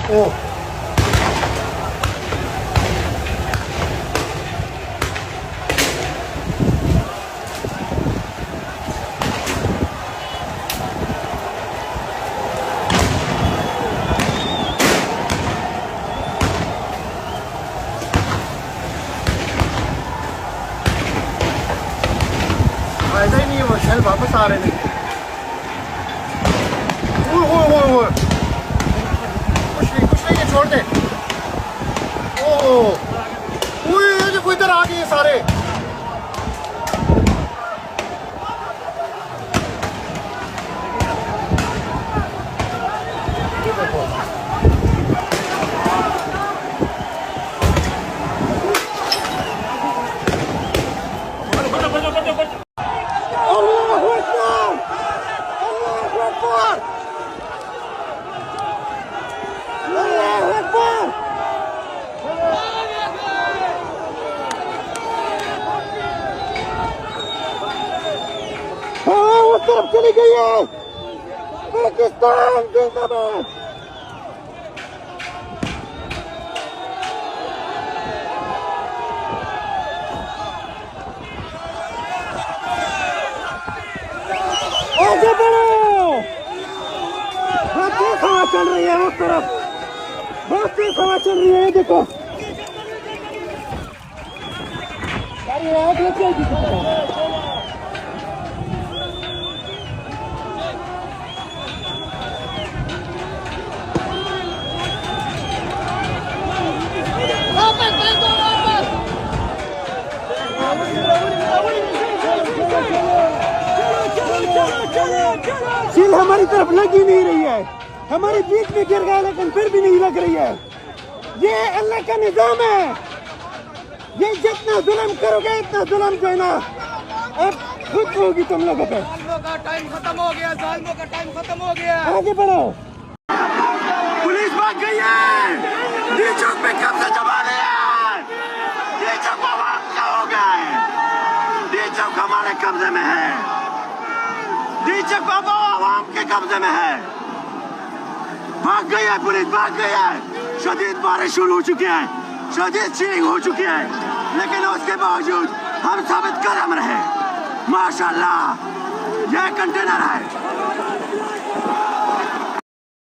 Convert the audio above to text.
ओ ऐसा ही नहीं है, वो शेल वापस आ रहे थे। ओए कुछ नहीं, ये छोड़ दे। ओह ये देखो इधर आ गए सारे। तरफ चली गई है पाकिस्तान जिंदाबाद। आगे बढ़ो, बहुत तेज हवा चल रही है उस तरफ, बहुत तेज हवा चल रही है। देखो सील हमारी तरफ लग ही नहीं रही है, हमारे बीच में गिर गया लेकिन फिर भी नहीं लग रही है। ये अल्लाह का निजाम है, ये जितना जुल्म करोगे इतना जुल्म जो है ना अब खुद होगी तुम लोगों पे। जालिमों का टाइम खत्म हो गया, जालिमों का टाइम खत्म हो गया। आगे बढ़ो। पुलिस भाग गई है, डी चौक पे कब्जा जमा लिया है, डी चौक हो गए, डी चौक हमारे कब्जे में है, डी चौक आवाम के कब्जे में है। भाग गई है पुलिस, भाग गई है। शदीद बारिश शुरू हो चुकी है, शदीद चीख हो चुकी है, लेकिन उसके बावजूद हम साबित कदम रहे। माशाल्लाह, यह कंटेनर है।